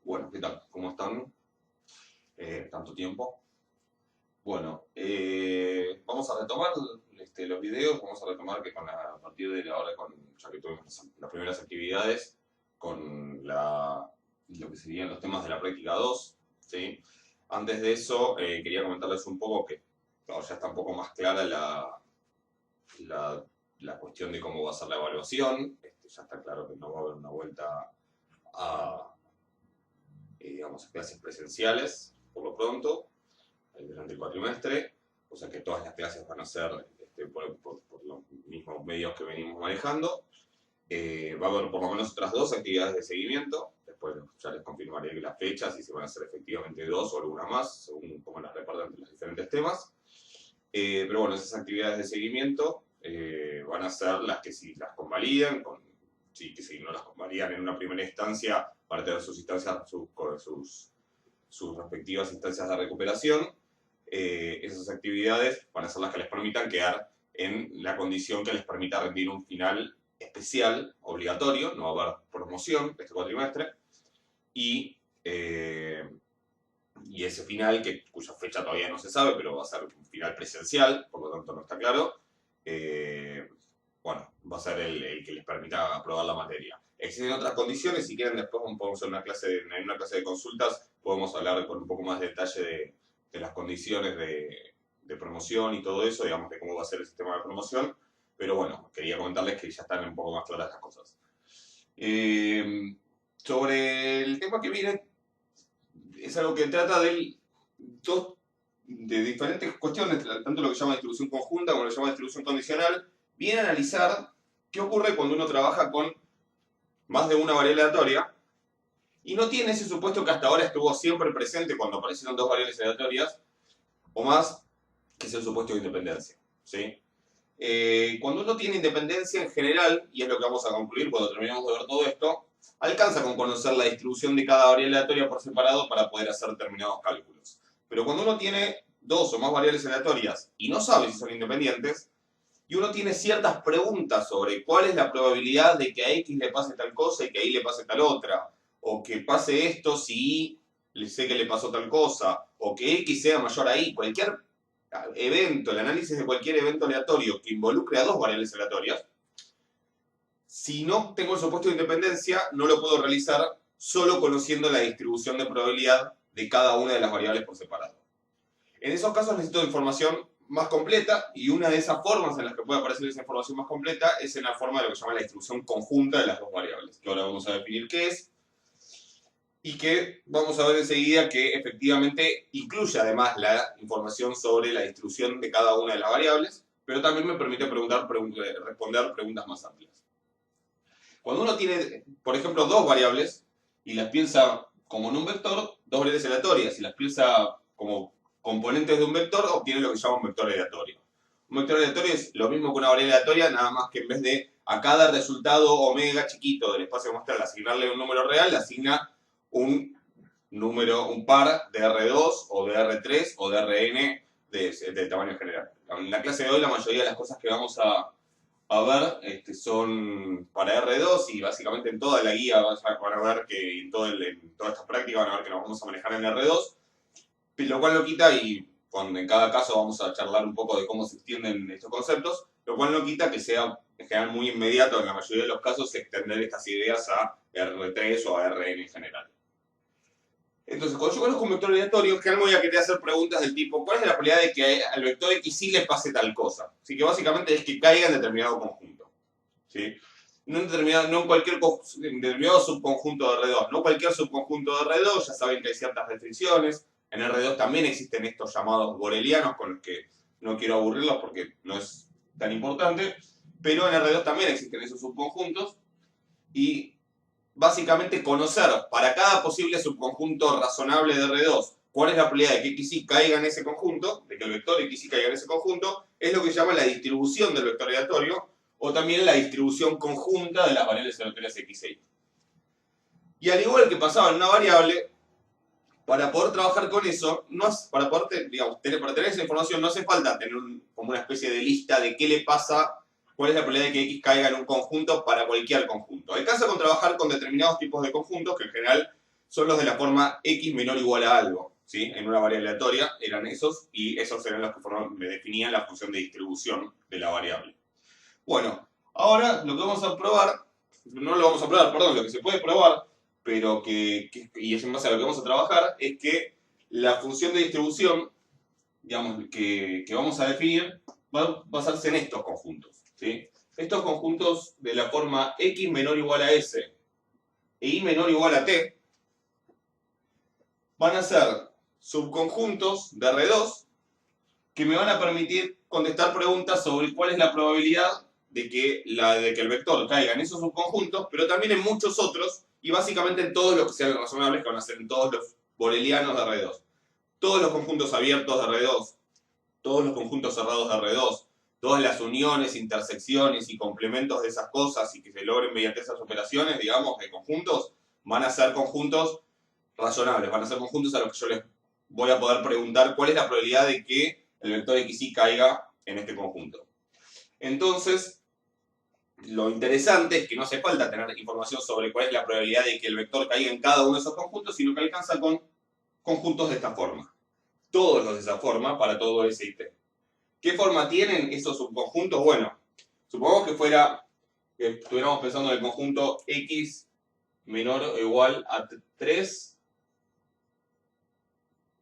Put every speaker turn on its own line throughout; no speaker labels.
Bueno, ¿qué tal? ¿Cómo están? Tanto tiempo. Bueno, vamos a retomar los videos, vamos a retomar que a partir de ahora, ya que tuvimos las primeras actividades, con lo que serían los temas de la práctica 2, ¿sí? Antes de eso, quería comentarles un poco que ahora ya está un poco más clara la, la cuestión de cómo va a ser la evaluación. Ya está claro que no va a haber una vuelta a digamos, clases presenciales, por lo pronto, durante el cuatrimestre, o sea que todas las clases van a ser por los mismos medios que venimos manejando. Va a haber por lo menos otras dos actividades de seguimiento, después ya les confirmaré las fechas y si van a ser efectivamente dos o alguna más, según cómo las repartan entre los diferentes temas. Pero bueno, esas actividades de seguimiento van a ser las que si las convalidan, sí, que si no las convalidan en una primera instancia, van a tener sus instancias, sus respectivas instancias de recuperación. Esas actividades van a ser las que les permitan quedar en la condición que les permita rendir un final especial, obligatorio, no va a haber promoción este cuatrimestre, y ese final, cuya fecha todavía no se sabe, pero va a ser un final presencial, por lo tanto no está claro, bueno, va a ser el que les permita aprobar la materia. Existen otras condiciones, si quieren después podemos en en una clase de consultas, podemos hablar con un poco más de detalle de las condiciones de promoción y todo eso, digamos, de cómo va a ser el sistema de promoción, pero bueno, quería comentarles que ya están un poco más claras las cosas. Sobre el tema que viene, es algo que trata de diferentes cuestiones, tanto lo que se llama distribución conjunta como lo que se llama distribución condicional, viene a analizar qué ocurre cuando uno trabaja con más de una variable aleatoria y no tiene ese supuesto que hasta ahora estuvo siempre presente cuando aparecieron dos variables aleatorias o más, que es el supuesto de independencia, ¿sí? Cuando uno tiene independencia en general, y es lo que vamos a concluir cuando terminemos de ver todo esto, alcanza con conocer la distribución de cada variable aleatoria por separado para poder hacer determinados cálculos. Pero cuando uno tiene dos o más variables aleatorias y no sabe si son independientes, y uno tiene ciertas preguntas sobre cuál es la probabilidad de que a X le pase tal cosa y que a Y le pase tal otra, o que pase esto si Y sé que le pasó tal cosa, o que X sea mayor a Y, cualquier evento, el análisis de cualquier evento aleatorio que involucre a dos variables aleatorias, si no tengo el supuesto de independencia, no lo puedo realizar solo conociendo la distribución de probabilidad de cada una de las variables por separado. En esos casos necesito información más completa y una de esas formas en las que puede aparecer esa información más completa es en la forma de lo que se llama la distribución conjunta de las dos variables, que ahora vamos a definir qué es y que vamos a ver enseguida que efectivamente incluye además la información sobre la distribución de cada una de las variables, pero también me permite responder preguntas más amplias. Cuando uno tiene, por ejemplo, dos variables y las piensa como en un vector, dos variables aleatorias, y las piensa como componentes de un vector, obtiene lo que se llama un vector aleatorio. Un vector aleatorio es lo mismo que una variable aleatoria, nada más que en vez de a cada resultado omega chiquito del espacio muestral asignarle un número real, le asigna un par de R2 o de R3 o de Rn de tamaño general. En la clase de hoy la mayoría de las cosas que vamos a ver son para R2 y básicamente en toda la guía van a ver que en toda esta práctica van a ver que nos vamos a manejar en R2, lo cual no quita, y en cada caso vamos a charlar un poco de cómo se extienden estos conceptos, lo cual no quita que sea en general muy inmediato en la mayoría de los casos extender estas ideas a R3 o a Rn en general. Entonces, cuando yo conozco un vector aleatorio, en general voy a querer hacer preguntas del tipo, ¿cuál es la probabilidad de que al vector X sí le pase tal cosa? Así que básicamente es que caiga en determinado conjunto, ¿sí? No en cualquier determinado subconjunto de R2, no cualquier subconjunto de R2, ya saben que hay ciertas restricciones. En R2 también existen estos llamados borelianos, con los que no quiero aburrirlos porque no es tan importante, pero en R2 también existen esos subconjuntos, y básicamente conocer para cada posible subconjunto razonable de R2 cuál es la probabilidad de que XY caiga en ese conjunto, de que el vector XY caiga en ese conjunto, es lo que se llama la distribución del vector aleatorio, o también la distribución conjunta de las variables aleatorias X e Y. Y al igual que pasaba en una variable, para poder trabajar con eso, para tener esa información no hace falta tener como una especie de lista de qué le pasa, cuál es la probabilidad de que X caiga en un conjunto para cualquier conjunto. Alcanza con trabajar con determinados tipos de conjuntos que en general son los de la forma x menor o igual a algo, ¿sí? En una variable aleatoria eran esos, y esos eran los que me definían la función de distribución de la variable. Bueno, ahora lo que vamos a probar, no lo vamos a probar, perdón, lo que se puede probar, pero y es en base a lo que vamos a trabajar, es que la función de distribución, digamos, que vamos a definir, va a basarse en estos conjuntos, ¿sí? Estos conjuntos de la forma x menor o igual a s e y menor o igual a t van a ser subconjuntos de R2 que me van a permitir contestar preguntas sobre cuál es la probabilidad de que el vector caiga en esos subconjuntos, pero también en muchos otros, y básicamente en todos los que sean razonables, que van a ser en todos los borelianos de R2. Todos los conjuntos abiertos de R2, todos los conjuntos cerrados de R2, todas las uniones, intersecciones y complementos de esas cosas y que se logren mediante esas operaciones, digamos, de conjuntos, van a ser conjuntos razonables, van a ser conjuntos a los que yo les voy a poder preguntar cuál es la probabilidad de que el vector xy caiga en este conjunto. Entonces, lo interesante es que no hace falta tener información sobre cuál es la probabilidad de que el vector caiga en cada uno de esos conjuntos, sino que alcanza con conjuntos de esta forma. Todos los de esa forma para todo S y T. ¿Qué forma tienen esos subconjuntos? Bueno, supongamos que estuviéramos pensando en el conjunto x menor o igual a 3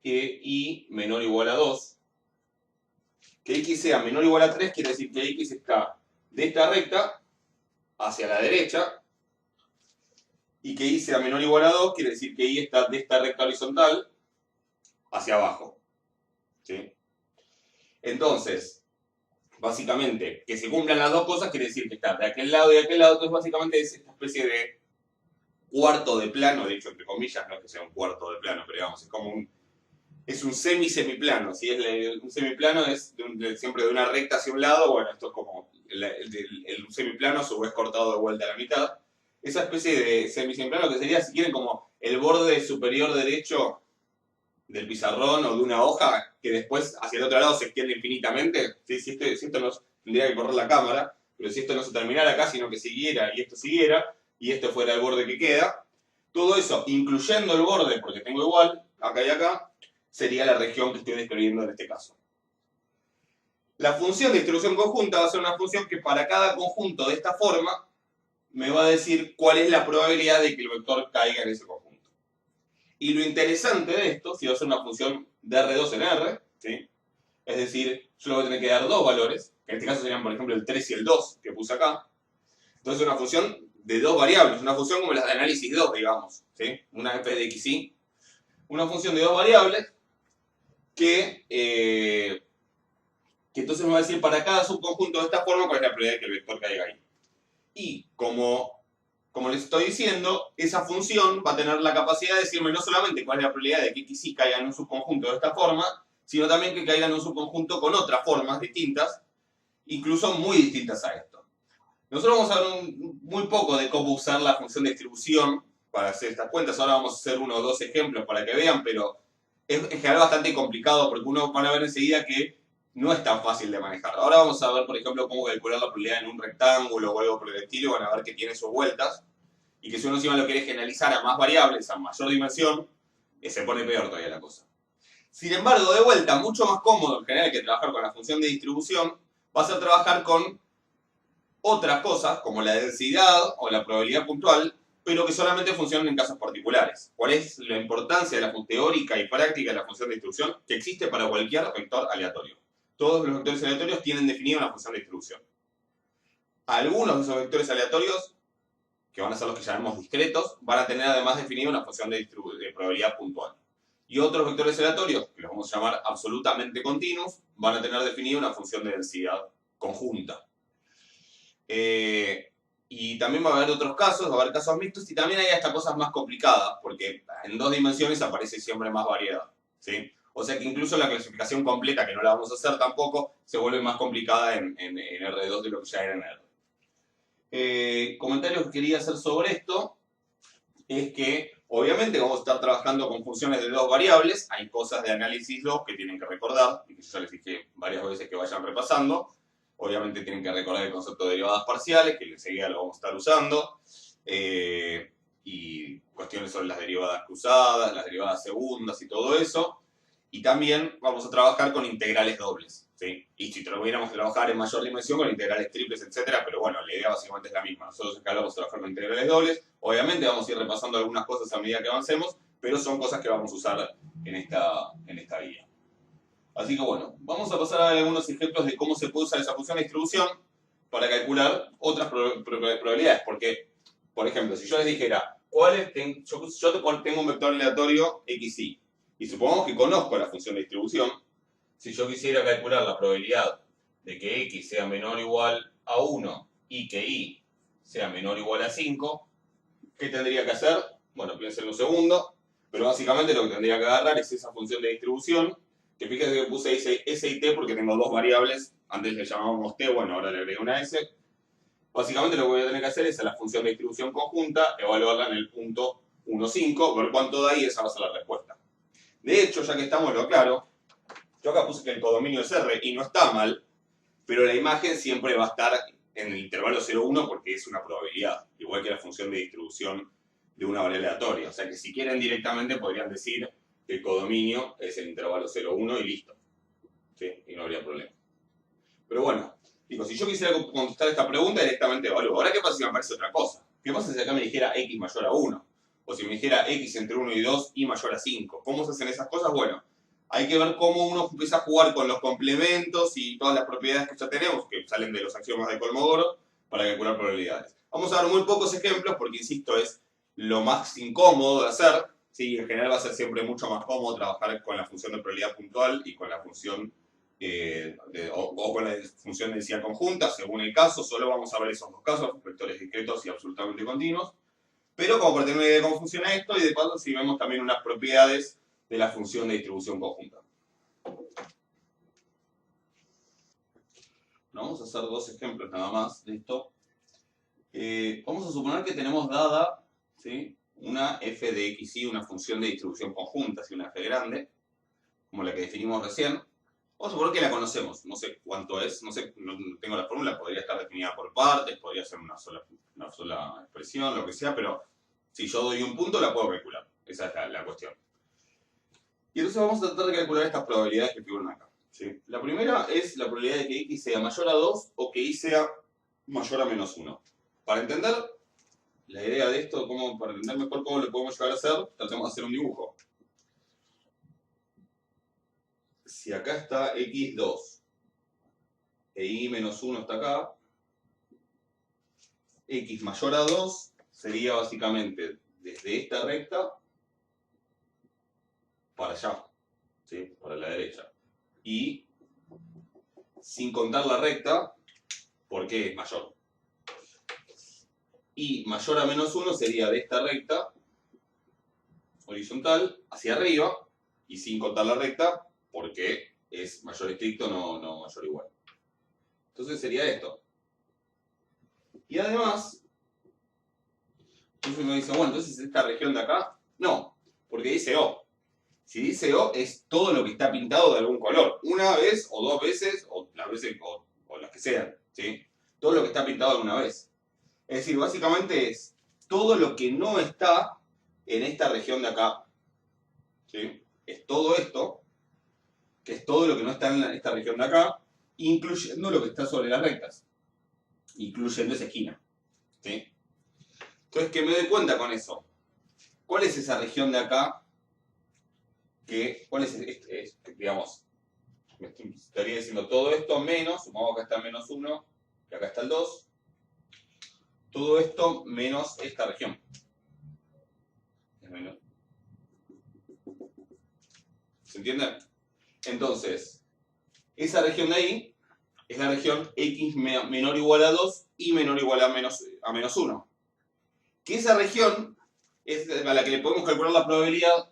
que y menor o igual a 2. Que x sea menor o igual a 3 quiere decir que x está de esta recta hacia la derecha, y que y sea menor o igual a 2 quiere decir que y está de esta recta horizontal hacia abajo, ¿sí? Entonces, básicamente, que se cumplan las dos cosas quiere decir que está de aquel lado y de aquel lado. Entonces, básicamente es esta especie de cuarto de plano, de hecho, entre comillas, no es que sea un cuarto de plano, pero digamos, es como es un semiplano, ¿sí? Un semiplano es siempre de una recta hacia un lado. Bueno, esto es como el semiplano a su vez cortado de vuelta a la mitad. Esa especie de semiplano que sería, si quieren, como el borde superior derecho del pizarrón o de una hoja que después hacia el otro lado se extiende infinitamente. ¿Sí? Si esto no tendría que correr la cámara, pero si esto no se terminara acá, sino que siguiera y esto fuera el borde que queda, todo eso, incluyendo el borde, porque tengo igual, acá y acá, sería la región que estoy describiendo en este caso. La función de distribución conjunta va a ser una función que para cada conjunto de esta forma me va a decir cuál es la probabilidad de que el vector caiga en ese conjunto. Y lo interesante de esto, si va a ser una función de R2 en R, ¿sí? Es decir, yo le voy a tener que dar dos valores, que en este caso serían, por ejemplo, el 3 y el 2 que puse acá. Entonces es una función de dos variables, una función como las de análisis 2, digamos, ¿sí? Una f de x, y. Una función de dos variables que entonces me va a decir para cada subconjunto de esta forma cuál es la probabilidad de que el vector caiga ahí. Y como les estoy diciendo, esa función va a tener la capacidad de decirme no solamente cuál es la probabilidad de que x y caiga en un subconjunto de esta forma, sino también que caiga en un subconjunto con otras formas distintas, incluso muy distintas a esto. Nosotros vamos a ver muy poco de cómo usar la función de distribución para hacer estas cuentas. Ahora vamos a hacer uno o dos ejemplos para que vean, pero es en general bastante complicado porque uno van a ver enseguida que no es tan fácil de manejar. Ahora vamos a ver, por ejemplo, cómo calcular la probabilidad en un rectángulo o algo por el estilo. Van a ver que tiene sus vueltas. Y que si uno encima lo quiere generalizar a más variables, a mayor dimensión, se pone peor todavía la cosa. Sin embargo, de vuelta, mucho más cómodo en general que trabajar con la función de distribución, va a ser trabajar con otras cosas, como la densidad o la probabilidad puntual, pero que solamente funcionan en casos particulares. ¿Cuál es la importancia de la teórica y práctica de la función de distribución? Que existe para cualquier vector aleatorio. Todos los vectores aleatorios tienen definida una función de distribución. Algunos de esos vectores aleatorios, que van a ser los que llamamos discretos, van a tener además definida una función de probabilidad puntual. Y otros vectores aleatorios, que los vamos a llamar absolutamente continuos, van a tener definida una función de densidad conjunta. Y también va a haber otros casos, va a haber casos mixtos, y también hay hasta cosas más complicadas, porque en dos dimensiones aparece siempre más variedad, ¿sí? O sea que incluso la clasificación completa, que no la vamos a hacer tampoco, se vuelve más complicada en R2 de lo que ya era en R. Comentarios que quería hacer sobre esto es que, obviamente, vamos a estar trabajando con funciones de dos variables. Hay cosas de análisis 2 que tienen que recordar, y que yo ya les dije varias veces que vayan repasando. Obviamente tienen que recordar el concepto de derivadas parciales, que enseguida lo vamos a estar usando. y cuestiones sobre las derivadas cruzadas, las derivadas segundas y todo eso. Y también vamos a trabajar con integrales dobles, ¿sí? Y si tuviéramos que trabajar en mayor dimensión con integrales triples, etcétera, pero bueno, la idea básicamente es la misma. Nosotros acá vamos a trabajar con integrales dobles. Obviamente vamos a ir repasando algunas cosas a medida que avancemos, pero son cosas que vamos a usar en esta guía. Así que bueno, vamos a pasar a algunos ejemplos de cómo se puede usar esa función de distribución para calcular otras probabilidades. Porque, por ejemplo, si yo les dijera, yo tengo un vector aleatorio xy, y supongamos que conozco la función de distribución, si yo quisiera calcular la probabilidad de que x sea menor o igual a 1 y que y sea menor o igual a 5, ¿qué tendría que hacer? Bueno, piensen un segundo, pero básicamente lo que tendría que agarrar es esa función de distribución, que fíjense que puse s y t porque tengo dos variables, antes le llamábamos t, bueno, ahora le agrego una s. Básicamente lo que voy a tener que hacer es a la función de distribución conjunta, evaluarla en el punto 1, 5, ver cuánto da y esa va a ser la respuesta. De hecho, ya que estamos lo claro, yo acá puse que el codominio es R y no está mal, pero la imagen siempre va a estar en el intervalo 0,1 porque es una probabilidad, igual que la función de distribución de una variable aleatoria. O sea que si quieren directamente podrían decir que el codominio es el intervalo 0,1 y listo. ¿Sí? Y no habría problema. Pero bueno, digo, si yo quisiera contestar esta pregunta directamente evalúo. Ahora, ¿qué pasa si me aparece otra cosa? ¿Qué pasa si acá me dijera x mayor a 1? O si me dijera x entre 1 y 2 y mayor a 5. ¿Cómo se hacen esas cosas? Bueno, hay que ver cómo uno empieza a jugar con los complementos y todas las propiedades que ya tenemos, que salen de los axiomas de Kolmogorov, para calcular probabilidades. Vamos a ver muy pocos ejemplos porque, insisto, es lo más incómodo de hacer. Sí, en general va a ser siempre mucho más cómodo trabajar con la función de probabilidad puntual y con la función o con la función de densidad conjunta, según el caso. Solo vamos a ver esos dos casos, vectores discretos y absolutamente continuos. Pero como para tener una idea de cómo funciona esto, y de paso si vemos también unas propiedades de la función de distribución conjunta. Vamos a hacer dos ejemplos nada más de esto. Vamos a suponer que tenemos dada, ¿sí?, una f de xy, una función de distribución conjunta, ¿sí?, una f grande, como la que definimos recién. Vamos a suponer que la conocemos, no sé cuánto es, no sé, no tengo la fórmula, podría estar definida por partes, podría ser una sola expresión, lo que sea, pero si yo doy un punto la puedo calcular, esa es la cuestión. Y entonces vamos a tratar de calcular estas probabilidades que figuran acá, ¿sí? La primera es la probabilidad de que x sea mayor a 2 o que y sea mayor a menos 1. Para entender la idea de esto, para entender mejor cómo lo podemos llegar a hacer, tratemos de hacer un dibujo. Si acá está x2 e y menos 1 está acá, x mayor a 2 sería básicamente desde esta recta para allá, ¿sí?, para la derecha. Y sin contar la recta, porque es mayor. Y mayor a menos 1 sería de esta recta horizontal hacia arriba, y sin contar la recta, porque es mayor estricto, no mayor igual. Entonces sería esto. Y además, entonces uno dice, bueno, entonces esta región de acá, no, porque dice O. Si dice O, es todo lo que está pintado de algún color. Una vez, o dos veces, o las veces, o las que sean, ¿sí? Todo lo que está pintado alguna vez. Es decir, básicamente es todo lo que no está en esta región de acá, ¿sí? Es todo esto, que es todo lo que no está en esta región de acá, incluyendo lo que está sobre las rectas, incluyendo esa esquina, ¿sí? Entonces, que me doy cuenta con eso. ¿Cuál es esa región de acá? ¿Cuál es, digamos, me estaría diciendo todo esto menos, supongamos que acá está menos 1, y acá está el 2, todo esto menos esta región. ¿Se entiende? Entonces, esa región de ahí es la región x menor o igual a 2 y menor o igual a menos 1. Que esa región es a la que le podemos calcular la probabilidad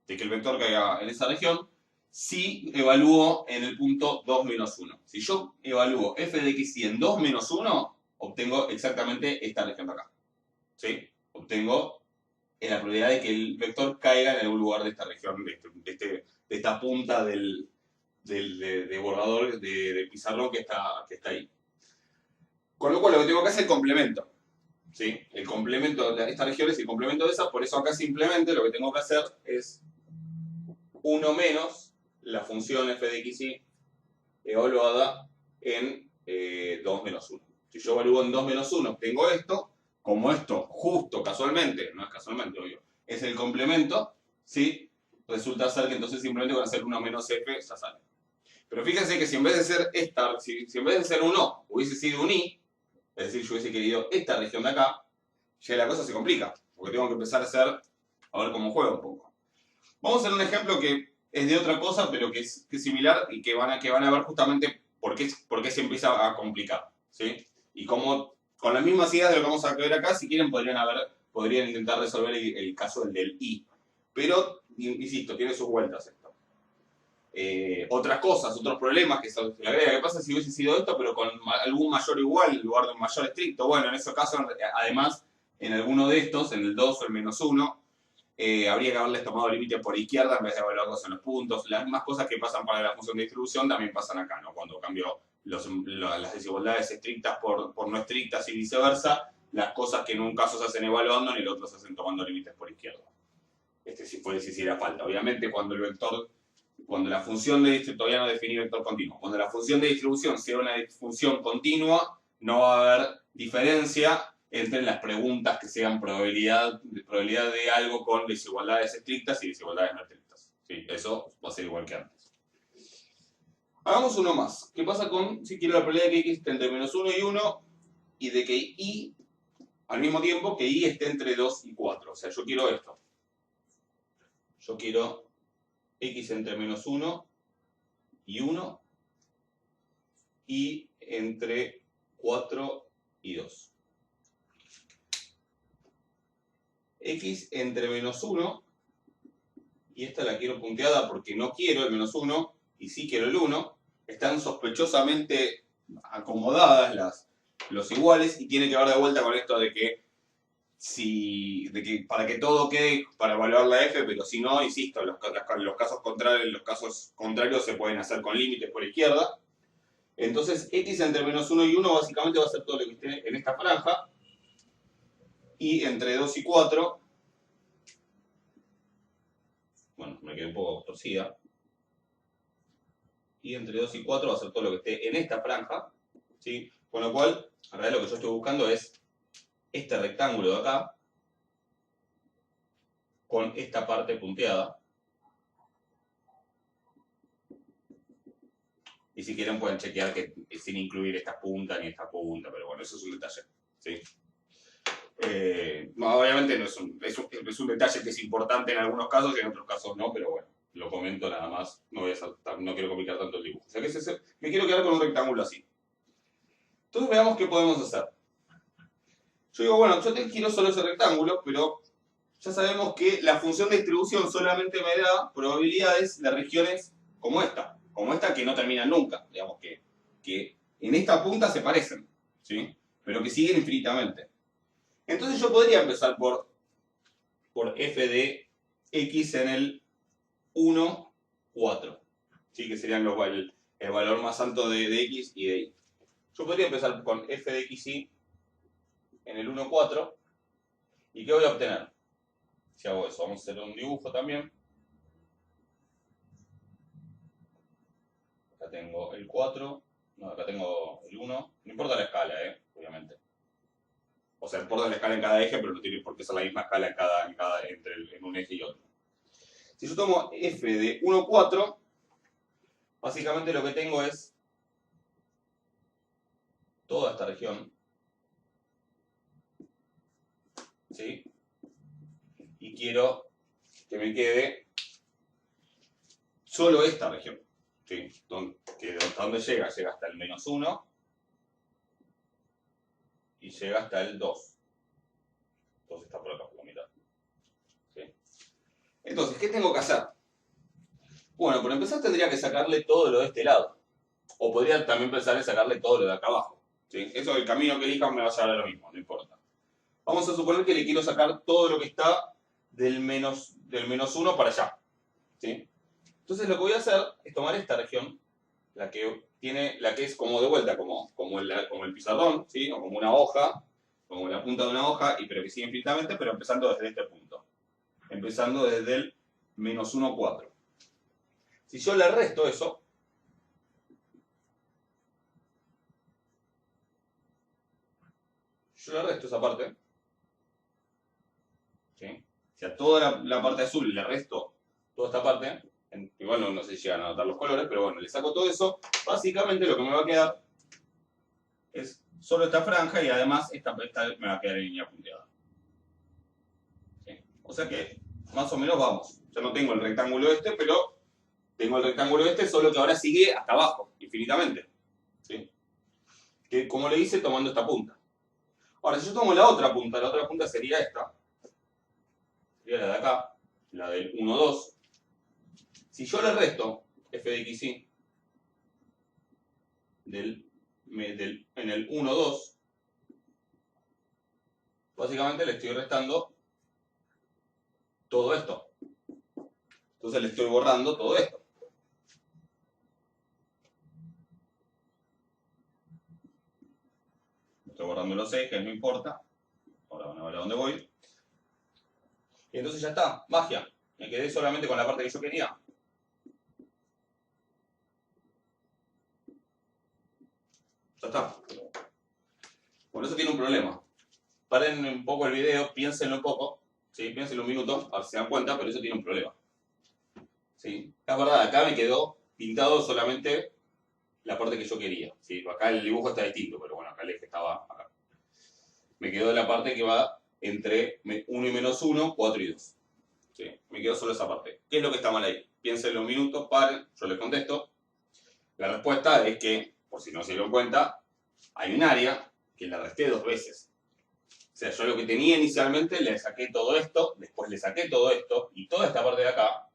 de que el vector caiga en esa región si evalúo en el punto 2 menos 1. Si yo evalúo f de xy en 2 menos 1, obtengo exactamente esta región de acá, ¿sí? Obtengo la probabilidad de que el vector caiga en algún lugar de esta región, de esta punta de borrador de pizarrón que está ahí. Con lo cual lo que tengo que hacer es complemento. ¿sí? El complemento, esta región es el complemento de esa, por eso acá simplemente lo que tengo que hacer es 1 menos la función f de xy evaluada en 2 menos 1. Si yo evalúo en 2 menos 1, tengo esto, como esto justo casualmente, no es casualmente, obvio, es el complemento, ¿sí? Resulta ser que entonces simplemente con hacer 1 menos f ya sale. Pero fíjense que si en vez de ser esta, si en vez de ser un O hubiese sido un I, es decir, yo hubiese querido esta región de acá, ya la cosa se complica, porque tengo que empezar a hacer, a ver cómo juega un poco. Vamos a hacer un ejemplo que es de otra cosa, pero que es similar y que van a ver justamente por qué se empieza a complicar, ¿sí? Y cómo, con las mismas ideas de lo que vamos a ver acá, si quieren podrían intentar resolver el caso del I. Pero, insisto, tiene sus vueltas esto. Otras cosas, otros problemas que se le agrega. ¿Qué pasa si hubiese sido esto, pero con algún mayor igual en lugar de un mayor estricto? Bueno, en ese caso, además, en alguno de estos, en el 2 o el menos 1, habría que haberles tomado límite por izquierda en vez de evaluarlos en los puntos. Las mismas cosas que pasan para la función de distribución también pasan acá, ¿no? Cuando cambio las desigualdades estrictas por no estrictas y viceversa, las cosas que en un caso se hacen evaluando, en el otro se hacen tomando límites por izquierda. Si hiciera falta. Obviamente, cuando la función de distribución, todavía no definí vector continuo, cuando la función de distribución sea una función continua, no va a haber diferencia entre las preguntas que sean probabilidad de algo con desigualdades estrictas y desigualdades no estrictas. ¿Sí? Eso va a ser igual que antes. Hagamos uno más. ¿Qué pasa si quiero la probabilidad de que x esté entre menos 1 y 1 y de que y, al mismo tiempo, que y esté entre 2 y 4? O sea, yo quiero esto. Yo quiero x entre menos 1 y 1 y entre 4 y 2. X entre menos 1, y esta la quiero punteada porque no quiero el menos 1 y sí quiero el 1, están sospechosamente acomodadas los iguales y tiene que ver de vuelta con esto de que para que todo quede para evaluar la f, pero si no, insisto, los casos contrarios se pueden hacer con límites por izquierda. Entonces, x entre menos 1 y 1 básicamente va a ser todo lo que esté en esta franja. Y entre 2 y 4, bueno, me quedé un poco torcida. Y entre 2 y 4 va a ser todo lo que esté en esta franja, ¿sí? Con lo cual, en realidad lo que yo estoy buscando es este rectángulo de acá con esta parte punteada. Y si quieren pueden chequear que sin incluir esta punta ni esta punta, pero bueno, eso es un detalle, ¿sí? Obviamente no es un detalle que es importante en algunos casos y en otros casos no, pero bueno, lo comento nada más, no quiero complicar tanto el dibujo. O sea que me quiero quedar con un rectángulo así. Entonces veamos qué podemos hacer. Yo digo, bueno, yo quiero solo ese rectángulo, pero ya sabemos que la función de distribución solamente me da probabilidades de regiones como esta que no terminan nunca, digamos que en esta punta se parecen, ¿sí? Pero que siguen infinitamente. Entonces yo podría empezar por f de x en el 1, 4, ¿sí? Que serían el valor más alto de x y de y. Yo podría empezar con f de xy en el 1, 4, ¿y qué voy a obtener? Si hago eso, vamos a hacer un dibujo también. Acá tengo el 4, no, acá tengo el 1, no importa la escala, obviamente. O sea, importa la escala en cada eje, pero no tiene por qué ser la misma escala en un eje y otro. Si yo tomo f de 1, 4, básicamente lo que tengo es toda esta región, ¿sí? Y quiero que me quede solo esta región, ¿sí? ¿Hasta dónde llega? Llega hasta el menos 1 y llega hasta el 2. Entonces está por acá, por la mitad. ¿Sí? Entonces, ¿qué tengo que hacer? Bueno, por empezar tendría que sacarle todo lo de este lado. O podría también pensar en sacarle todo lo de acá abajo. ¿Sí? Eso, el camino que elijan me va a llevar a lo mismo, no importa. Vamos a suponer que le quiero sacar todo lo que está del menos 1 para allá. ¿Sí? Entonces lo que voy a hacer es tomar esta región, la que es como de vuelta, como el pizarrón, ¿sí? O como una hoja. como la punta de una hoja, pero que sigue infinitamente, pero empezando desde este punto. Empezando desde el menos 1, 4. Si yo le resto eso, yo le resto esa parte, ¿sí? Si a toda la parte azul le resto toda esta parte, igual no sé si llegan a notar los colores, pero bueno, le saco todo eso, básicamente lo que me va a quedar es solo esta franja y además esta me va a quedar en línea punteada. ¿Sí? O sea que más o menos vamos. Ya no tengo el rectángulo este, pero tengo el rectángulo este, solo que ahora sigue hasta abajo, infinitamente. ¿Sí? Que como le hice tomando esta punta. Ahora, si yo tomo la otra punta sería esta. Sería la de acá, la del 1, 2. Si yo le resto f de x, y en el 1, 2, básicamente le estoy restando todo esto. Entonces le estoy borrando todo esto. Estoy borrando los ejes, no importa. Ahora van a ver a dónde voy. Y entonces ya está, magia. Me quedé solamente con la parte que yo quería. Ya está. Bueno, eso tiene un problema. Paren un poco el video, piénsenlo un poco. ¿Sí? Piénsenlo un minuto, a ver si se dan cuenta, pero eso tiene un problema. ¿Sí? Es verdad, acá me quedó pintado solamente la parte que yo quería. ¿Sí? Acá el dibujo está distinto, pero bueno, acá el eje estaba acá. Me quedó la parte que va entre 1 y menos 1, 4 y 2. ¿Sí? Me quedó solo esa parte. ¿Qué es lo que está mal ahí? Piénsenlo un minuto, paren, yo les contesto. La respuesta es que, por si no se dieron cuenta, hay un área que la resté 2 veces. O sea, yo lo que tenía inicialmente le saqué todo esto, después le saqué todo esto, y toda esta parte de acá,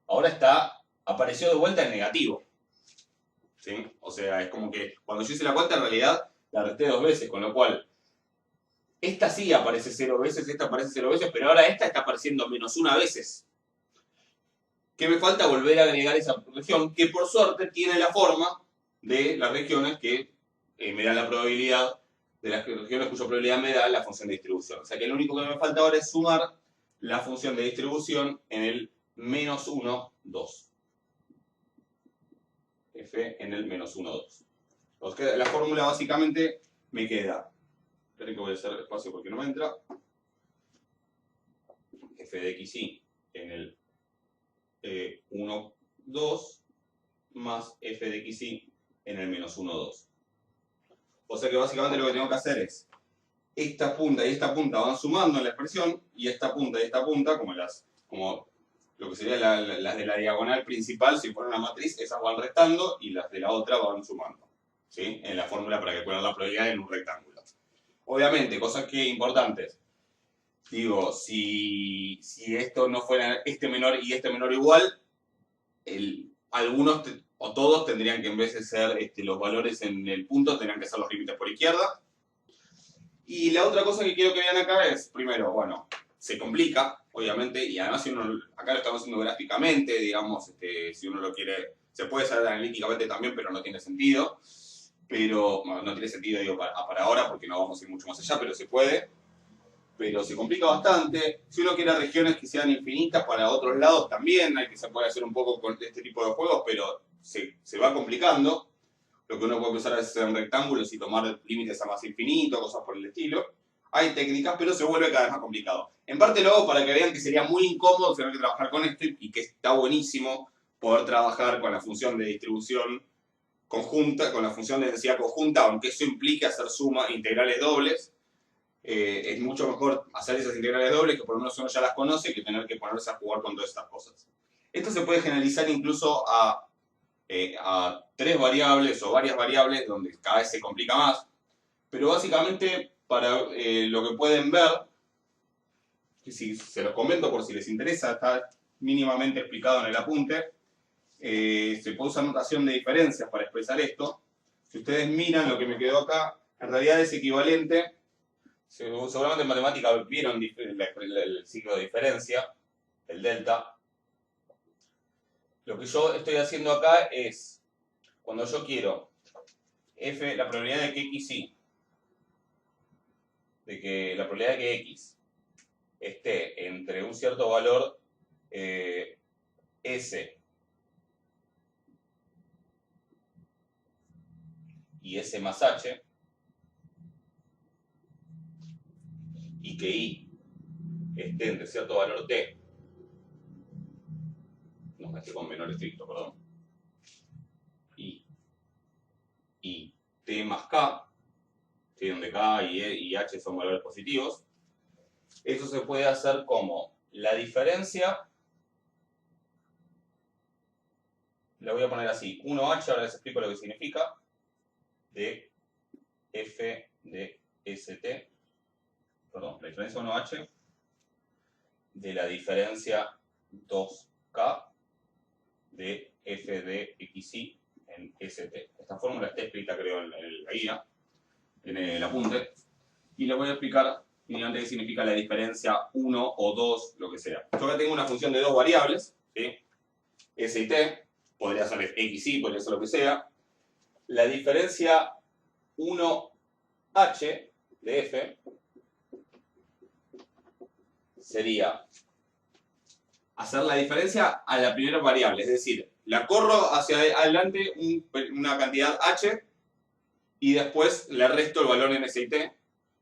ahora apareció de vuelta en negativo. ¿Sí? O sea, es como que cuando yo hice la cuenta, en realidad la resté 2 veces, con lo cual, esta sí aparece 0 veces, esta aparece 0 veces, pero ahora esta está apareciendo menos 1 veces. ¿Qué me falta? Volver a agregar esa región, que por suerte tiene la forma de las regiones que me dan la probabilidad, de las regiones cuya probabilidad me da la función de distribución. O sea que lo único que me falta ahora es sumar la función de distribución en el menos 1, 2. F en el menos 1, 2. La fórmula básicamente me queda. Esperen que voy a hacer espacio porque no me entra. F de x, y en el 1, 2 más f de x, y en el menos 1, 2. O sea que básicamente lo que tengo que hacer es esta punta y esta punta van sumando en la expresión y esta punta y esta punta, como lo que sería las de la diagonal principal, si fuera una matriz, esas van restando y las de la otra van sumando, ¿sí? En la fórmula para calcular la probabilidad en un rectángulo. Obviamente, cosas que importantes. Digo, si esto no fuera este menor y este menor igual, algunos o todos tendrían que, en vez de ser los valores en el punto, tendrían que ser los límites por izquierda. Y la otra cosa que quiero que vean acá es, primero, bueno, se complica, obviamente, y además si uno, acá lo estamos haciendo gráficamente, digamos, si uno lo quiere, se puede hacer analíticamente también, pero no tiene sentido. Pero, bueno, no tiene sentido, digo, para ahora, porque no vamos a ir mucho más allá, pero se puede. Pero se complica bastante. Si uno quiere regiones que sean infinitas para otros lados también, se puede hacer un poco con este tipo de juegos, pero se va complicando. Lo que uno puede empezar a hacer en rectángulos y tomar límites a más infinito, cosas por el estilo. Hay técnicas, pero se vuelve cada vez más complicado. En parte lo hago para que vean que sería muy incómodo tener que trabajar con esto y que está buenísimo poder trabajar con la función de distribución conjunta, con la función de densidad conjunta, aunque eso implique hacer integrales dobles. Es mucho mejor hacer esas integrales dobles, que por lo menos uno ya las conoce, que tener que ponerse a jugar con todas estas cosas. Esto se puede generalizar incluso a 3 variables o varias variables, donde cada vez se complica más. Pero básicamente, para lo que pueden ver, que si se los comento por si les interesa, está mínimamente explicado en el apunte. Se puede usar notación de diferencias para expresar esto. Si ustedes miran lo que me quedó acá, en realidad es equivalente. Seguramente en matemática vieron el ciclo de diferencia, el delta. Lo que yo estoy haciendo acá es, cuando yo quiero la probabilidad de que x, y de que la probabilidad de que x esté entre un cierto valor S y S más H, y que Y esté entre cierto valor T, no me estoy con menor estricto, perdón, y T más K, ¿sí? Donde K y H son valores positivos, eso se puede hacer como la diferencia, la voy a poner así, 1H, ahora les explico lo que significa, de F de ST, perdón, la diferencia 1H de la diferencia 2K de F de XY en ST. Esta fórmula está escrita, creo, en la guía, en el apunte, y le voy a explicar mediante qué significa la diferencia 1 o 2, lo que sea. Yo acá tengo una función de dos variables, ¿sí? S y T, podría ser XY, podría ser lo que sea. La diferencia 1H de F sería hacer la diferencia a la primera variable, es decir, la corro hacia adelante una cantidad H y después le resto el valor en S y T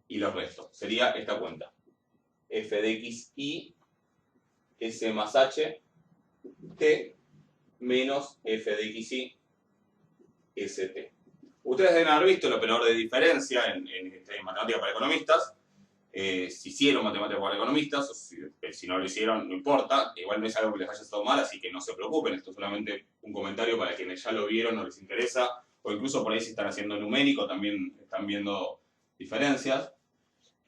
y los resto. Sería esta cuenta. F de X y S más H T menos F de X y ST. Ustedes deben haber visto el operador de diferencia en matemática para economistas. Si hicieron matemáticas para economistas, o si no lo hicieron, no importa, igual no es algo que les haya estado mal, así que no se preocupen, esto es solamente un comentario para quienes ya lo vieron, no les interesa, o incluso por ahí si están haciendo numérico, también están viendo diferencias.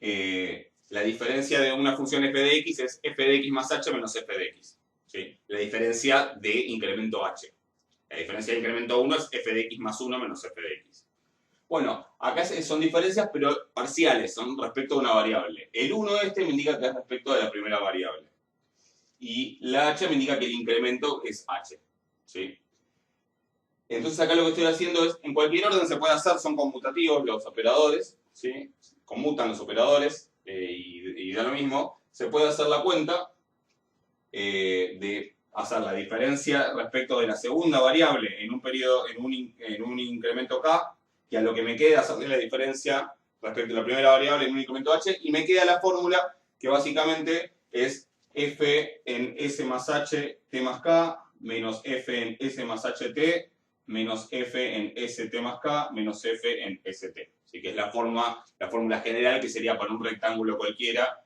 La diferencia de una función f de x es f de x más h menos f de x, ¿sí? La diferencia de incremento h. La diferencia de incremento 1 es f de x más 1 menos f de x. Bueno, acá son diferencias, pero parciales, son respecto a una variable. El 1 me indica que es respecto de la primera variable. Y la h me indica que el incremento es h, ¿sí? Entonces acá lo que estoy haciendo es, en cualquier orden se puede hacer, son conmutativos los operadores, ¿sí? Conmutan los operadores y da lo mismo. Se puede hacer la cuenta de hacer la diferencia respecto de la segunda variable en un periodo, en un incremento k, y a lo que me queda hacer la diferencia respecto a la primera variable en un incremento h, y me queda la fórmula que básicamente es f en s más h t más k menos f en s más ht menos f en st más k menos f en st. Así que es la fórmula general que sería para un rectángulo cualquiera,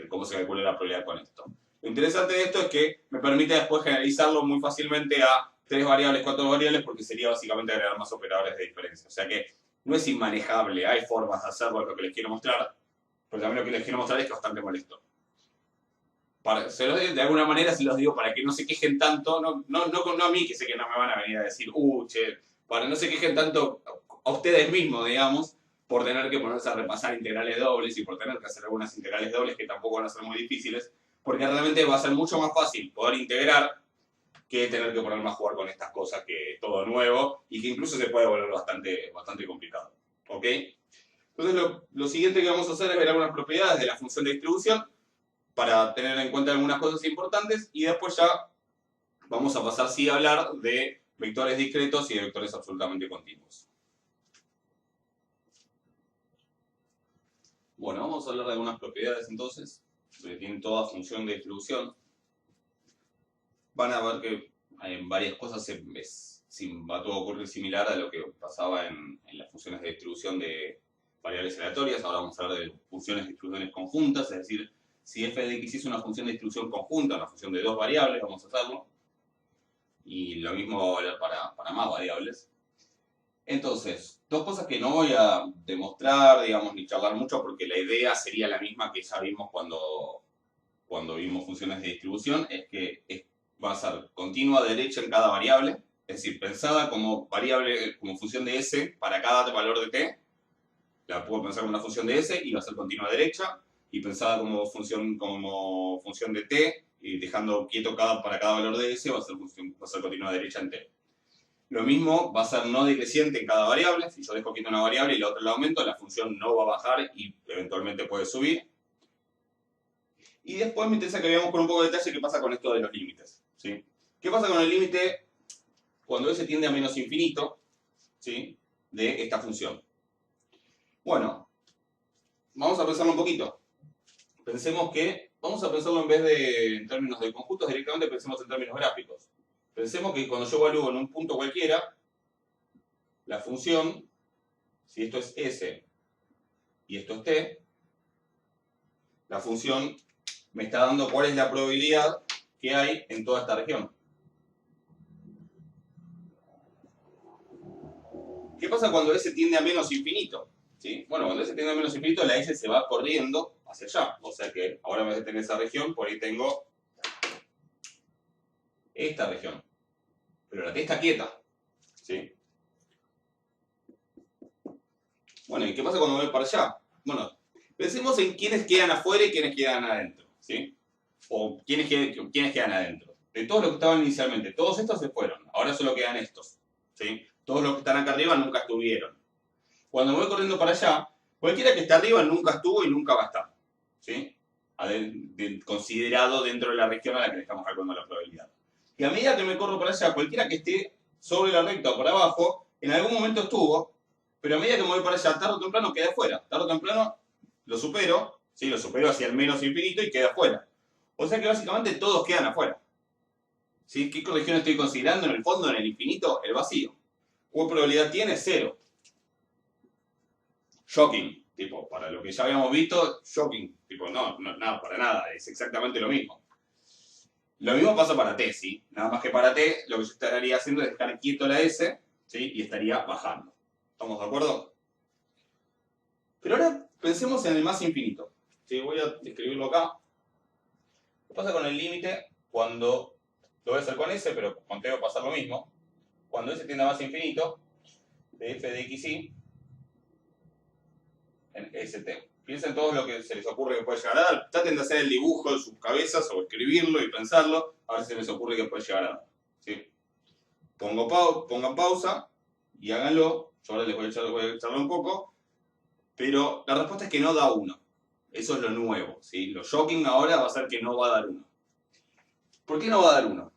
cómo se calcula la probabilidad con esto. Lo interesante de esto es que me permite después generalizarlo muy fácilmente a 3 variables, 4 variables, porque sería básicamente agregar más operadores de diferencia. O sea que no es inmanejable, hay formas de hacerlo, es lo que les quiero mostrar, pero también lo que les quiero mostrar es que es bastante molesto. De alguna manera se los digo para que no se quejen tanto, no a mí, que sé que no me van a venir a decir, che, para que no se quejen tanto a ustedes mismos, digamos, por tener que ponerse a repasar integrales dobles y por tener que hacer algunas integrales dobles que tampoco van a ser muy difíciles, porque realmente va a ser mucho más fácil poder integrar que tener que ponerme a jugar con estas cosas, que es todo nuevo y que incluso se puede volver bastante complicado. ¿Ok? Entonces lo siguiente que vamos a hacer es ver algunas propiedades de la función de distribución para tener en cuenta algunas cosas importantes y después ya vamos a pasar sí a hablar de vectores discretos y de vectores absolutamente continuos. Bueno, vamos a hablar de algunas propiedades entonces, que tienen toda función de distribución. Van a ver que en varias cosas va todo a ocurrir similar a lo que pasaba en las funciones de distribución de variables aleatorias. Ahora vamos a hablar de funciones de distribuciones conjuntas, es decir, si f de x es una función de distribución conjunta, una función de dos variables, vamos a hacerlo. Y lo mismo va a valer para más variables. Entonces, dos cosas que no voy a demostrar, digamos, ni charlar mucho, porque la idea sería la misma que ya vimos cuando vimos funciones de distribución, es que va a ser continua derecha en cada variable, es decir, pensada como variable, como función de s para cada valor de t, la puedo pensar como una función de s y va a ser continua derecha, y pensada como función de t, y dejando quieto para cada valor de s, va a ser continua derecha en t. Lo mismo va a ser no decreciente en cada variable. Si yo dejo quieta una variable y la otra la aumento, la función no va a bajar y eventualmente puede subir. Y después me interesa que veamos con un poco de detalle qué pasa con esto de los límites, ¿sí? ¿Qué pasa con el límite cuando s tiende a menos infinito, ¿sí?, de esta función? Bueno, vamos a pensarlo un poquito. Pensemos que, vamos a pensarlo en vez de en términos de conjuntos, directamente pensemos en términos gráficos. Pensemos que cuando yo evalúo en un punto cualquiera, la función, si esto es s y esto es t, la función me está dando cuál es la probabilidad que hay en toda esta región. ¿Qué pasa cuando s tiende a menos infinito? ¿Sí? Bueno, cuando s tiende a menos infinito, la s se va corriendo hacia allá. O sea que ahora en vez de tener esa región, por ahí tengo esta región. Pero la t está quieta, ¿sí? Bueno, ¿y qué pasa cuando voy para allá? Bueno, pensemos en quiénes quedan afuera y quiénes quedan adentro, ¿sí? O quiénes quedan adentro. De todos los que estaban inicialmente, todos estos se fueron. Ahora solo quedan estos, ¿sí? Todos los que están acá arriba nunca estuvieron. Cuando me voy corriendo para allá, cualquiera que esté arriba nunca estuvo y nunca va a estar, ¿sí? Considerado dentro de la región a la que le estamos calculando la probabilidad. Y a medida que me corro para allá, cualquiera que esté sobre la recta o por abajo, en algún momento estuvo, pero a medida que me voy para allá, tarde o temprano queda afuera. Tarde o temprano lo supero, ¿sí? Lo supero hacia el menos infinito y queda afuera. O sea que básicamente todos quedan afuera, ¿sí? ¿Qué región estoy considerando en el fondo, en el infinito? El vacío. ¿Qué probabilidad tiene? 0. Shocking, tipo, para lo que ya habíamos visto, shocking, tipo, no, nada, para nada, es exactamente lo mismo. Lo mismo pasa para t, ¿sí? Nada más que para t, lo que yo estaría haciendo es dejar quieto la s, ¿sí? Y estaría bajando. ¿Estamos de acuerdo? Pero ahora pensemos en el más infinito, ¿sí? Voy a escribirlo acá. ¿Qué pasa con el límite cuando, lo voy a hacer con s, pero con t va a pasar lo mismo, cuando s tiende a más infinito, de f de xy, en st. Piensen todo lo que se les ocurre que puede llegar a dar. Traten de hacer el dibujo en sus cabezas o escribirlo y pensarlo. A ver si se les ocurre que puede llegar a dar. ¿Sí? Pongan pausa y háganlo. Yo ahora les voy a echarlo un poco. Pero la respuesta es que no da 1. Eso es lo nuevo. ¿Sí? Lo shocking ahora va a ser que no va a dar 1. ¿Por qué no va a dar 1?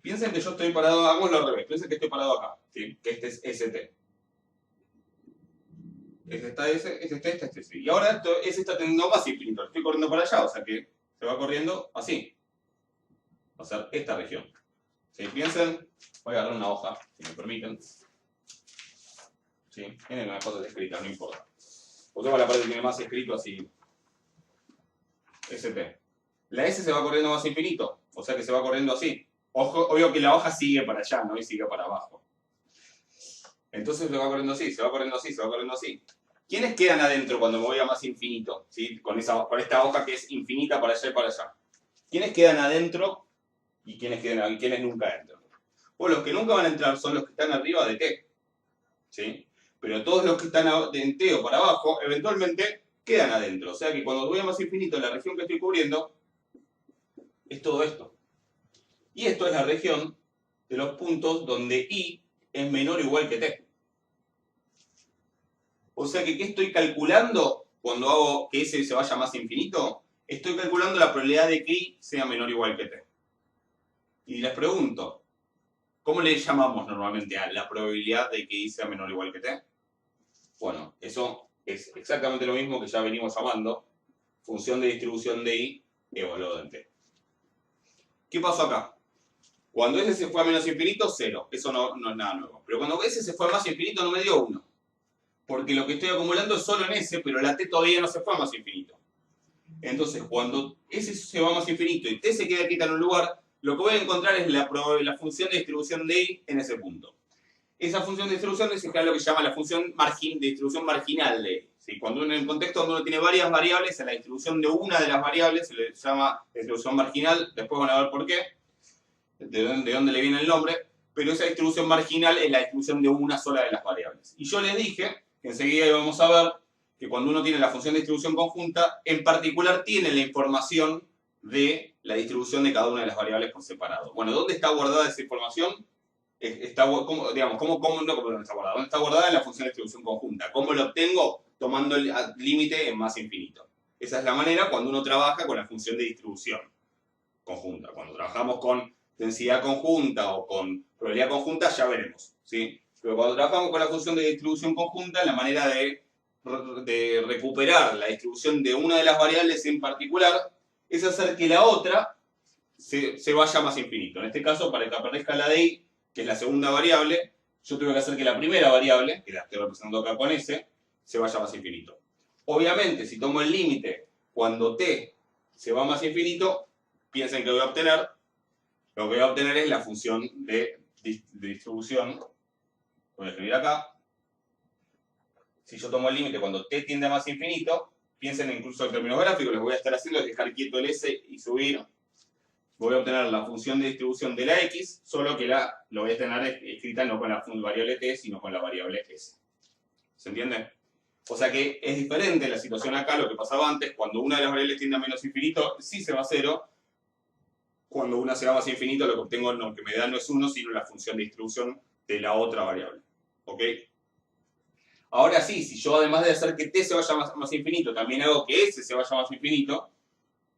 Piensen que yo estoy parado, hagámoslo al revés. Piensen que estoy parado acá. ¿Sí? Que este es st. Este está este. Y ahora esto, S está teniendo más infinito. Estoy corriendo para allá, o sea que se va corriendo así. Va a ser esta región. ¿Sí? Piensen, voy a agarrar una hoja, si me permiten. ¿Sí? Tienen unas cosas escritas, no importa. Usemos la parte que tiene más escrito así. ST. La S se va corriendo más infinito, o sea que se va corriendo así. Ojo, obvio que la hoja sigue para allá, ¿no? Y sigue para abajo. Entonces se va corriendo así, se va corriendo así, se va corriendo así. ¿Quiénes quedan adentro cuando me voy a más infinito? ¿Sí? Con esta hoja que es infinita para allá y para allá. ¿Quiénes quedan adentro y quiénes nunca entran? Pues los que nunca van a entrar son los que están arriba de T. ¿Sí? Pero todos los que están en T o para abajo, eventualmente quedan adentro. O sea que cuando voy a más infinito, la región que estoy cubriendo es todo esto. Y esto es la región de los puntos donde I es menor o igual que T. O sea que, ¿qué estoy calculando cuando hago que S se vaya más infinito? Estoy calculando la probabilidad de que I sea menor o igual que T. Y les pregunto, ¿cómo le llamamos normalmente a la probabilidad de que I sea menor o igual que T? Bueno, eso es exactamente lo mismo que ya venimos llamando función de distribución de I evaluado en T. ¿Qué pasó acá? Cuando S se fue a menos infinito, 0. Eso no es nada nuevo. Pero cuando S se fue a más infinito no me dio 1. Porque lo que estoy acumulando es solo en S, pero la T todavía no se fue a más infinito. Entonces, cuando S se va a más infinito y T se queda quieta en un lugar, lo que voy a encontrar es la función de distribución de I en ese punto. Esa función de distribución es lo que se llama la función de distribución marginal de I. ¿Sí? Cuando uno, en el contexto donde uno tiene varias variables, a la distribución de una de las variables se le llama distribución marginal. Después van a ver por qué, de dónde le viene el nombre. Pero esa distribución marginal es la distribución de una sola de las variables. Y yo les dije que enseguida íbamos a ver que cuando uno tiene la función de distribución conjunta, en particular tiene la información de la distribución de cada una de las variables por separado. Bueno, ¿dónde está guardada esa información? digamos, ¿dónde está guardada? ¿Dónde está guardada? En la función de distribución conjunta. ¿Cómo lo obtengo? Tomando el límite en más infinito. Esa es la manera cuando uno trabaja con la función de distribución conjunta. Cuando trabajamos con densidad conjunta o con probabilidad conjunta, ya veremos, ¿sí? Pero cuando trabajamos con la función de distribución conjunta, la manera de recuperar la distribución de una de las variables en particular es hacer que la otra se vaya más infinito. En este caso, para que aparezca la de i, que es la segunda variable, yo tengo que hacer que la primera variable, que la estoy representando acá con s, se vaya más infinito. Obviamente, si tomo el límite cuando t se va más infinito, piensen que voy a obtener, lo que voy a obtener es la función de distribución. Voy a escribir acá. Si yo tomo el límite cuando t tiende a más infinito, piensen incluso en términos gráficos, lo que voy a estar haciendo es dejar quieto el s y subir. Voy a obtener la función de distribución de la x, solo que lo voy a tener escrita no con la variable t, sino con la variable s. ¿Se entiende? O sea que es diferente la situación acá, lo que pasaba antes, cuando una de las variables tiende a menos infinito, sí se va a 0. Cuando una se va más infinito, lo que obtengo lo que me da no es 1, sino la función de distribución de la otra variable. ¿Ok? Ahora sí, si yo además de hacer que t se vaya más infinito, también hago que s se vaya más infinito,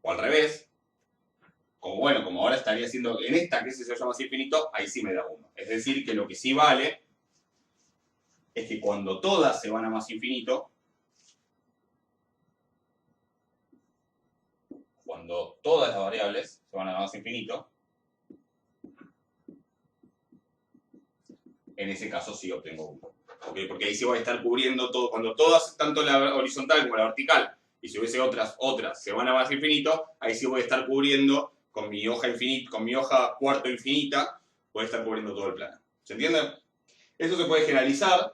o al revés, como ahora estaría haciendo en esta que s se vaya más infinito, ahí sí me da 1. Es decir, que lo que sí vale es que cuando todas se van a más infinito, cuando todas las variables se van a más infinito, en ese caso sí obtengo 1. ¿Okay? Porque ahí sí voy a estar cubriendo todo. Cuando todas, tanto la horizontal como la vertical, y si hubiese otras se van a más infinito, ahí sí voy a estar cubriendo con mi hoja infinita, con mi hoja cuarto infinita, voy a estar cubriendo todo el plano. ¿Se entiende? Eso se puede generalizar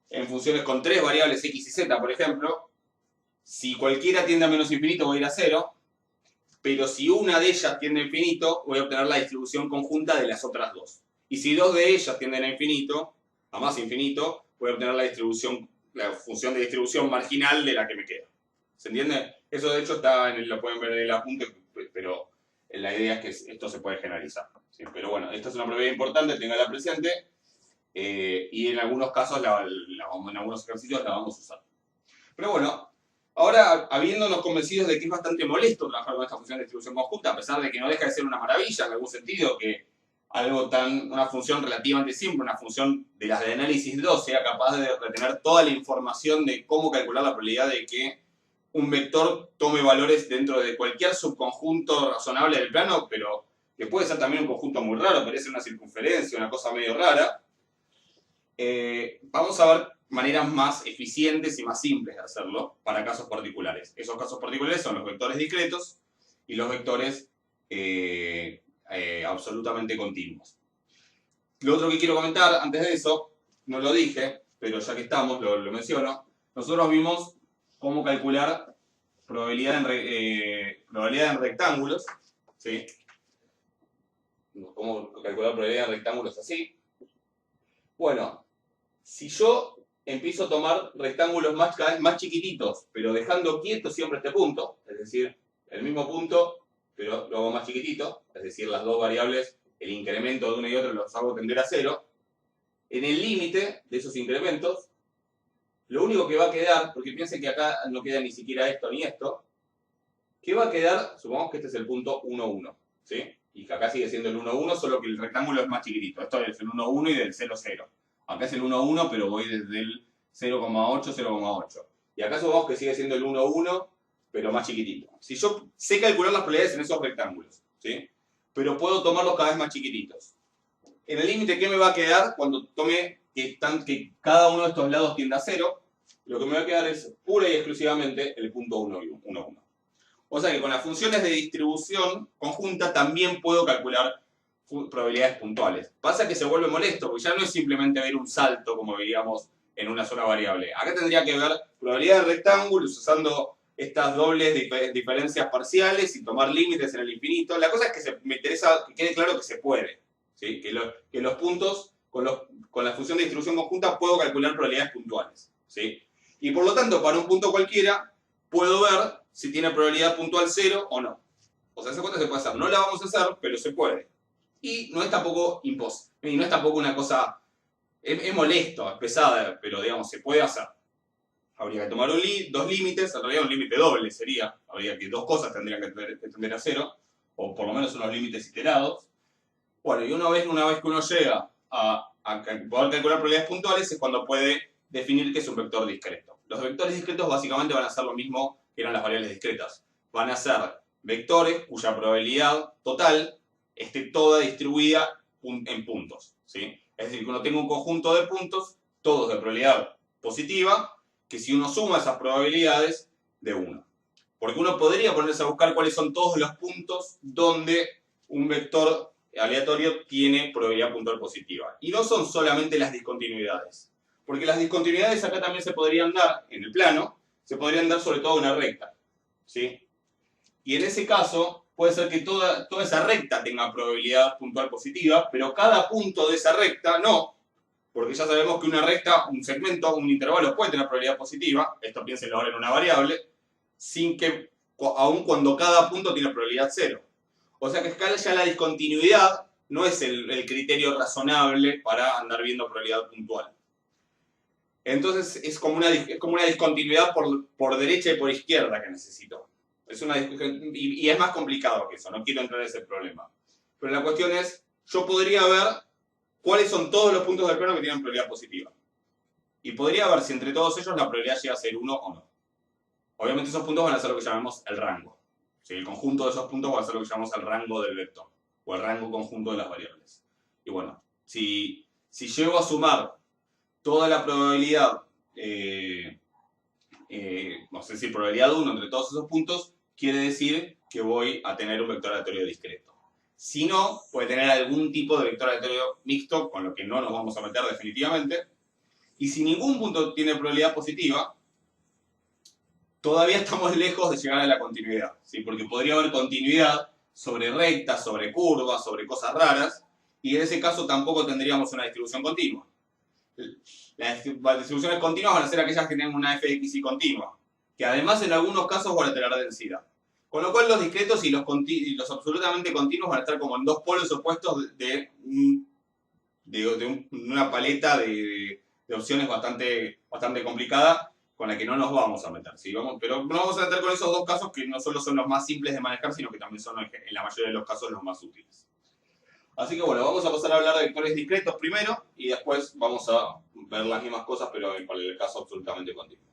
en funciones con 3 variables x y z, por ejemplo. Si cualquiera tiende a menos infinito, voy a ir a 0. Pero si una de ellas tiende a infinito, voy a obtener la distribución conjunta de las otras dos. Y si dos de ellas tienden a infinito, a más infinito, voy a obtener la función de distribución marginal de la que me queda. ¿Se entiende? Eso de hecho lo pueden ver en el apunte, pero la idea es que esto se puede generalizar. ¿Sí? Pero bueno, esta es una propiedad importante, tenganla presente. Y en algunos casos, en algunos ejercicios la vamos a usar. Pero bueno, ahora habiéndonos convencidos de que es bastante molesto trabajar con esta función de distribución conjunta, a pesar de que no deja de ser una maravilla en algún sentido, que una función relativamente simple, una función de las de análisis 2, sea capaz de retener toda la información de cómo calcular la probabilidad de que un vector tome valores dentro de cualquier subconjunto razonable del plano, pero que puede ser también un conjunto muy raro, parece una circunferencia, una cosa medio rara. Vamos a ver maneras más eficientes y más simples de hacerlo para casos particulares. Esos casos particulares son los vectores discretos y los vectores absolutamente continuos. Lo otro que quiero comentar antes de eso, no lo dije, pero ya que estamos, lo menciono. Nosotros vimos cómo calcular probabilidad en rectángulos, ¿sí? Cómo calcular probabilidad en rectángulos así. Bueno, si yo empiezo a tomar rectángulos cada vez más chiquititos, pero dejando quieto siempre este punto, es decir, el mismo punto, pero lo hago más chiquitito, es decir, las dos variables, el incremento de una y otra los hago tender a 0, en el límite de esos incrementos, lo único que va a quedar, porque piensen que acá no queda ni siquiera esto ni esto, ¿qué va a quedar? Supongamos que este es el punto 1, 1, ¿sí? Y que acá sigue siendo el 1, 1, solo que el rectángulo es más chiquitito. Esto es el 1, 1 y del 0, 0. Acá es el 1, 1, pero voy desde el 0,8, 0,8. Y acá supongamos que sigue siendo el 1, 1, pero más chiquitito. Si yo sé calcular las probabilidades en esos rectángulos, ¿sí? Pero puedo tomarlos cada vez más chiquititos. En el límite, ¿qué me va a quedar cuando tome que cada uno de estos lados tienda a 0? Lo que me va a quedar es pura y exclusivamente el punto 1, 1, 1. O sea que con las funciones de distribución conjunta también puedo calcular probabilidades puntuales. Pasa que se vuelve molesto, porque ya no es simplemente ver un salto, como veíamos en una sola variable. Acá tendría que ver probabilidad de rectángulos usando estas dobles diferencias parciales y tomar límites en el infinito. La cosa es que me interesa que quede claro que se puede. ¿Sí? Que los puntos, con la función de distribución conjunta, puedo calcular probabilidades puntuales. ¿Sí? Y por lo tanto, para un punto cualquiera, puedo ver si tiene probabilidad puntual 0 o no. O sea, esa cuenta se puede hacer. No la vamos a hacer, pero se puede. Y no es tampoco imposible, y no es tampoco una cosa, es molesto, es pesada, pero digamos, se puede hacer. Habría que tomar dos límites, en realidad un límite doble sería, habría que dos cosas tendrían que tender a cero, o por lo menos unos límites iterados. Bueno, y una vez que uno llega a poder calcular probabilidades puntuales es cuando puede definir que es un vector discreto. Los vectores discretos básicamente van a ser lo mismo que eran las variables discretas. Van a ser vectores cuya probabilidad total esté toda distribuida en puntos, ¿sí? Es decir, que uno tenga un conjunto de puntos, todos de probabilidad positiva, que si uno suma esas probabilidades, de 1. Porque uno podría ponerse a buscar cuáles son todos los puntos donde un vector aleatorio tiene probabilidad puntual positiva. Y no son solamente las discontinuidades. Porque las discontinuidades acá también se podrían dar, en el plano, se podrían dar sobre todo una recta, ¿sí? Y en ese caso, puede ser que toda esa recta tenga probabilidad puntual positiva, pero cada punto de esa recta no, porque ya sabemos que una recta, un segmento, un intervalo puede tener probabilidad positiva, esto piénsenlo ahora en una variable, sin que, aun cuando cada punto tiene probabilidad 0. O sea que acá ya la discontinuidad no es el criterio razonable para andar viendo probabilidad puntual. Entonces es como una discontinuidad por derecha y por izquierda que necesito. Y es más complicado que eso, no quiero entrar en ese problema. Pero la cuestión es, yo podría ver cuáles son todos los puntos del plano que tienen probabilidad positiva. Y podría ver si entre todos ellos la probabilidad llega a ser 1 o no. Obviamente esos puntos van a ser lo que llamamos el rango. ¿Sí? El conjunto de esos puntos va a ser lo que llamamos el rango del vector, o el rango conjunto de las variables. Y bueno, si llego a sumar toda la probabilidad, no sé si probabilidad 1 entre todos esos puntos, quiere decir que voy a tener un vector aleatorio discreto. Si no, puede tener algún tipo de vector aleatorio mixto, con lo que no nos vamos a meter definitivamente. Y si ningún punto tiene probabilidad positiva, todavía estamos lejos de llegar a la continuidad, ¿sí? Porque podría haber continuidad sobre rectas, sobre curvas, sobre cosas raras, y en ese caso tampoco tendríamos una distribución continua. Las distribuciones continuas van a ser aquellas que tienen una fxy continua, que además en algunos casos van a tener densidad. Con lo cual los discretos y los absolutamente continuos van a estar como en dos polos opuestos de una paleta de opciones bastante complicada, con la que no nos vamos a meter, ¿sí? Pero no vamos a meter con esos dos casos que no solo son los más simples de manejar, sino que también son en la mayoría de los casos los más útiles. Así que bueno, vamos a pasar a hablar de vectores discretos primero y después vamos a ver las mismas cosas pero para el caso absolutamente continuo.